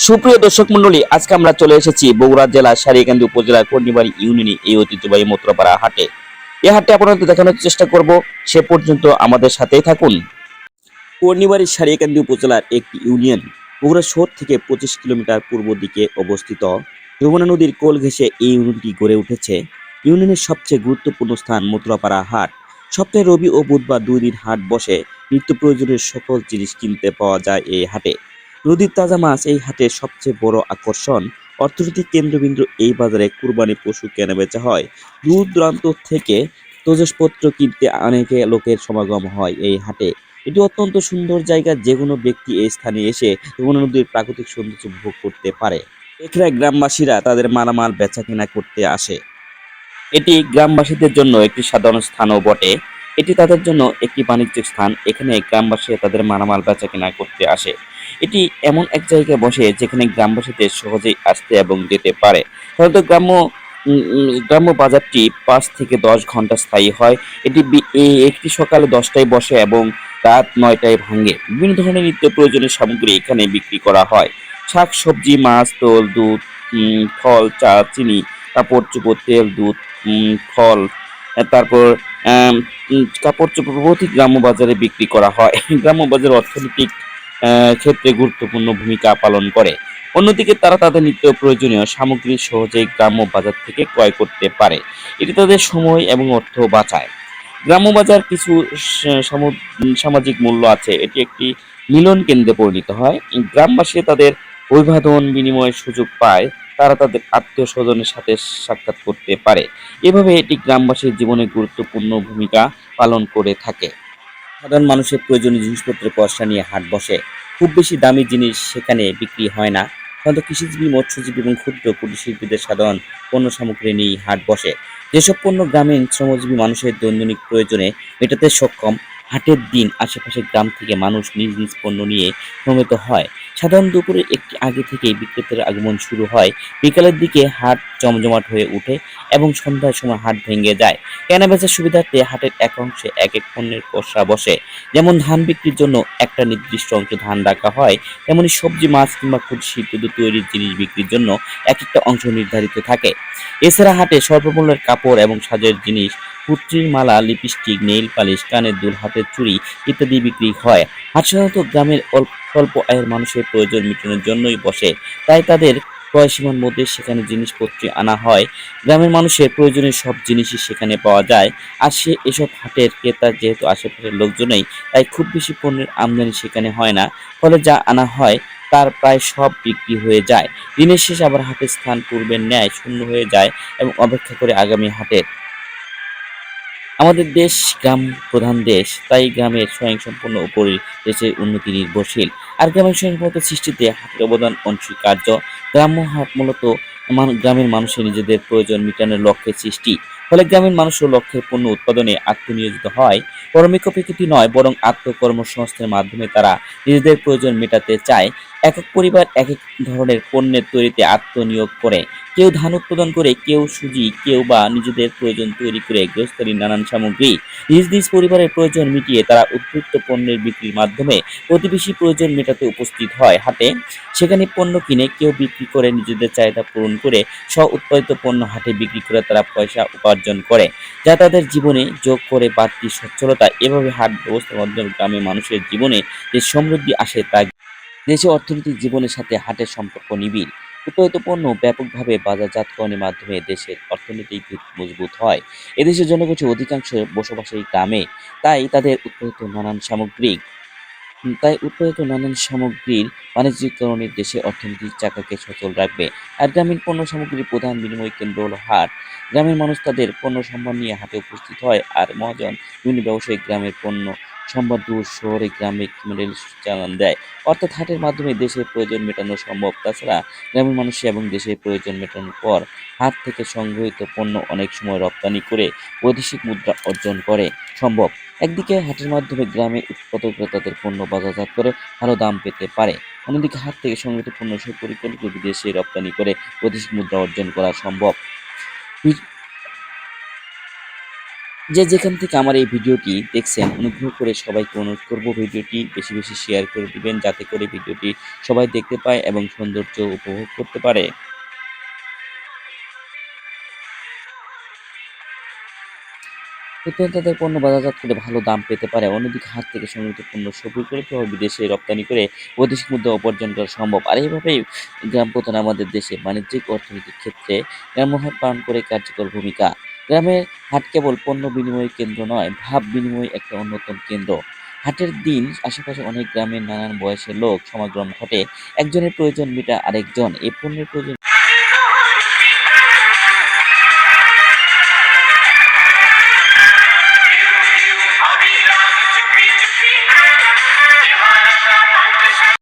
সুপ্রিয় দর্শক মন্ডলী, আজকে আমরা চলে এসেছি বগুড়া জেলার সারিয়াকান্দি উপজেলার কর্ণিবাড়ি ইউনিয়নে এই ঐতিহ্যবাহী মথুরাপাড়া হাটে। এই হাটে আপনাদের দেখানোর চেষ্টা করব, সে পর্যন্ত আমাদের সাথেই থাকুন। কর্ণিবাড়ি সারিয়াকান্দি উপজেলার একটি ইউনিয়ন, বগুড়া শহর থেকে 25 কিলোমিটার পূর্ব দিকে অবস্থিত। যমুনা নদীর কোল ঘেঁষে এই ইউনিয়নটি গড়ে উঠেছে। ইউনিয়নের সবচেয়ে গুরুত্বপূর্ণ স্থান মথুরাপাড়া হাট। সপ্তাহে রবি ও বুধবার 2 দিন হাট বসে। নিত্য প্রয়োজনীয় সকল জিনিস কিনতে পাওয়া যায় এই হাটে। নদীর তাজা মাছ এই হাটের সবচেয়ে বড় আকর্ষণ। অর্থনৈতিক কেন্দ্রবিন্দু এই বাজারে কুরবানি পশু কেনাবেচা হয়। দূর দূরান্ত থেকে তৈজসপত্র কিনতে অনেকে লোকের সমাগম হয় এই হাটে। এটি অত্যন্ত সুন্দর জায়গা, যে কোনো ব্যক্তি এই স্থানে এসে যমুনা নদীর প্রাকৃতিক সৌন্দর্য উপভোগ করতে পারে। এখানে গ্রামবাসীরা তাদের মালামাল বেচা কেনা করতে আসে। এটি গ্রামবাসীদের জন্য একটি সাধারণ স্থানও বটে। এটি তাদের জন্য একটি বাণিজ্যিক স্থান। এখানে গ্রামবাসীরা তাদের মালামাল বেচা কেনা করতে আসে। এটি এমন এক জায়গায় বসে যেখানে গ্রামবাসীদের সহজেই আসতে এবং যেতে পারে। সাধারণত গ্রাম্য বাজারটি 5 থেকে 10 ঘন্টা স্থায়ী হয়। একটি সকালে 10টায় বসে এবং রাত 9টায় ভাঙে। বিভিন্ন ধরনের নিত্য প্রয়োজনীয় সামগ্রী এখানে বিক্রি করা হয়। শাক সবজি, মাছ, তৈল, দুধ, ফল, চা, চিনি, কাপড় চোপড়, তেল, দুধ, ফল, তারপর কাপড় চোপড় প্রভৃতি গ্রাম্য বাজারে বিক্রি করা হয়। গ্রাম্য বাজার অর্থনৈতিক ক্ষেত্রে গুরুত্বপূর্ণ ভূমিকা পালন করে। অন্যদিকে তারা তাদের নিত্য প্রয়োজনীয় সামগ্রী সহজেই গ্রাম্য বাজার থেকে ক্রয় করতে পারে। এটি তাদের সময় এবং অর্থ বাঁচায়। গ্রাম্য বাজার কিছু সামাজিক মূল্য আছে। এটি একটি মিলন কেন্দ্রে পরিণত হয়। গ্রামবাসী তাদের অভিবাদন বিনিময়ের সুযোগ পায়। তারা তাদের আত্মীয় স্বজনের সাথে সাক্ষাৎ করতে পারে। এভাবে এটি গ্রামবাসীর জীবনে গুরুত্বপূর্ণ ভূমিকা পালন করে থাকে। সাধারণ মানুষের প্রয়োজনীয় জিনিসপত্রের পসরা নিয়ে হাট বসে। খুব বেশি দামি জিনিস সেখানে বিক্রি হয় না। সাধারণত কৃষিজীবী, মৎস্যজীবী এবং ক্ষুদ্র কুটির শিল্পীদের সাধারণ পণ্য সামগ্রী নিয়েই হাট বসে। যেসব পণ্য গ্রামীণ শ্রমজীবী মানুষের দৈনন্দিন প্রয়োজনে মেটাতে সক্ষম, হাটের দিন আশেপাশের গ্রাম থেকে মানুষ নিজ নিজ পণ্য নিয়ে সমবেত হয়। সাধারণ দুপুরে একটি আগে থেকেই বিক্রেতার আগমন শুরু হয়। বিকালের দিকে হাট জমজমাট হয়ে ওঠে এবং সন্ধ্যার সময় হাট ভেঙে যায়। কেনাবেচার সুবিধার্থে হাটের এক অংশে এক এক পণ্যের পসরা বসে। যেমন ধান বিক্রির জন্য একটা নির্দিষ্ট অংশে ধান রাখা হয়, তেমনি সবজি, মাছ কিংবা কুটির শিল্পীদের তৈরির জিনিস বিক্রির জন্য এক একটা অংশ নির্ধারিত থাকে। এছাড়া হাটে স্বল্পমূল্যের কাপড় এবং সাজের জিনিস, পুত্রীর মালা, লিপস্টিক, নেইল পালিশ, কানের দুল, হাতের চুড়ি ইত্যাদি বিক্রি হয়। হাট সাধারণত গ্রামের স্বল্প আয়ের মানুষের প্রয়োজন মেটানোর জন্যই বসে। তাই তাদের ক্রয় সীমার মধ্যে সেখানে জিনিসপত্র আনা হয়। গ্রামের মানুষের প্রয়োজনীয় সব জিনিসই সেখানে পাওয়া যায়। আর এসব হাটের ক্রেতা যেহেতু আশেপাশের লোকজনই, তাই খুব বেশি পণ্যের আমদানি সেখানে হয় না। ফলে যা আনা হয় তার প্রায় সব বিক্রি হয়ে যায়। দিনের শেষে আবার হাটের স্থান পূর্বের ন্যায় শূন্য হয়ে যায় এবং অপেক্ষা করে আগামী হাটের। আমাদের দেশ গ্রাম প্রধান দেশ, তাই গ্রামের স্বয়ংসম্পূর্ণ উপরই দেশের উন্নতি নির্ভরশীল। আর গ্রামের স্বয়ংসম্পূর্ণতা সৃষ্টিতে হাটের অবদান অনস্বীকার্য। গ্রাম্য হাট মূলত গ্রামের মানুষের নিজেদের প্রয়োজন মেটানোর লক্ষ্যে সৃষ্টি। ফলে গ্রামের মানুষও লক্ষ্যের পণ্য উৎপাদনে আত্মনিয়োজিত হয়। পরমিক প্রকৃতি নয়, বরং আত্মকর্মসংস্থানের মাধ্যমে তারা নিজেদের প্রয়োজন মেটাতে চায়। একক পরিবার এক এক ধরনের পণ্যের তৈরিতে আত্মনিয়োগ করে। কেউ ধান উৎপাদন করে, কেউ সুজি, কেউ বা নিজেদের প্রয়োজন তৈরি করে গৃহস্থালির নানান সামগ্রী নিজ নিজ পরিবারের প্রয়োজন মিটিয়ে তারা উদ্বৃত্ত পণ্যের বিক্রির মাধ্যমে প্রতিবেশী প্রয়োজন মেটাতে উপস্থিত হয় হাটে। সেখানে পণ্য কিনে কেউ বিক্রি করে নিজেদের চাহিদা পূরণ করে স্ব উৎপাদিত পণ্য হাটে বিক্রি করে তারা পয়সা উপার্জন করে, যা তাদের জীবনে যোগ করে বাড়তি সচ্ছলতা। এভাবে হাট ব্যবস্থার মাধ্যমে গ্রামের মানুষের জীবনে যে সমৃদ্ধি আসে তা দেশে অর্থনৈতিক জীবনের সাথে হাটের সম্পর্ক নিবিড়। উৎপাদিত পণ্য ব্যাপকভাবে বাজারজাতকরণের মাধ্যমে দেশের অর্থনৈতিক ভিত মজবুত হয়। এদেশের জনগোষ্ঠীর অধিকাংশ বসবাস এই গ্রামে। তাই তাদের উৎপাদিত নানান সামগ্রিক তাই উৎপাদিত নানান সামগ্রীর বাণিজ্যিকরণে দেশের অর্থনৈতিক চাকাকে সচল রাখবে। আর গ্রামীণ পণ্য সামগ্রীর প্রধান বিনিময় কেন্দ্র হলো হাট। গ্রামের মানুষ তাদের পণ্য সম্ভার নিয়ে হাটে উপস্থিত হয়। আর মহাজন বিভিন্ন ব্যবসায়ী গ্রামের পণ্য সম্ভার দূর শহরে গ্রামে রেল চালান দেয়। অর্থাৎ হাটের মাধ্যমে দেশের প্রয়োজন মেটানো সম্ভব। তাছাড়া গ্রামের মানুষ এবং দেশের প্রয়োজন মেটানোর পর হাট থেকে সংগৃহীত পণ্য অনেক সময় রপ্তানি করে বৈদেশিক মুদ্রা অর্জন করে সম্ভব। একদিকে হাটের মাধ্যমে গ্রামের উৎপাদকরা তাদের পণ্য বাজারজাত করে ভালো দাম পেতে পারে। অন্যদিকে হাট থেকে সংগৃহীত পণ্য সুপরিকল্পিত বিদেশে রপ্তানি করে বৈদেশিক মুদ্রা অর্জন করা সম্ভব। যে যেখান থেকে আমার এই ভিডিওটি দেখছেন, অনুগ্রহ করে সবাইকে অনুরোধ করব ভিডিওটি বেশি বেশি শেয়ার করে দিবেন, যাতে করে ভিডিওটি সবাই দেখতে পায় এবং সৌন্দর্য উপভোগ করতে পারে। উৎপাদনকারীদের পণ্য বাজারজাত করে ভালো দাম পেতে পারে। অন্যদিকে হাট থেকে সংগৃহীত পণ্য সফল করে কিভাবে বিদেশে রপ্তানি করে বৈদেশিক মুদ্রা উপার্জন করা সম্ভব। আর এইভাবেই গ্রাম প্রধান আমাদের দেশে বাণিজ্যিক অর্থনৈতিক ক্ষেত্রে গ্রাম্য হাট পালন করে কার্যকর ভূমিকা। গ্রামের হাট কেবল পণ্য বিনিময়ের কেন্দ্র নয়, ভাব বিনিময় একটা অন্যতম কেন্দ্র। হাটের দিন আশেপাশে অনেক গ্রামের নানান বয়সের লোক সমাগম ঘটে। একজনের প্রয়োজন মেটা আরেকজন এই পণ্যের প্রয়োজন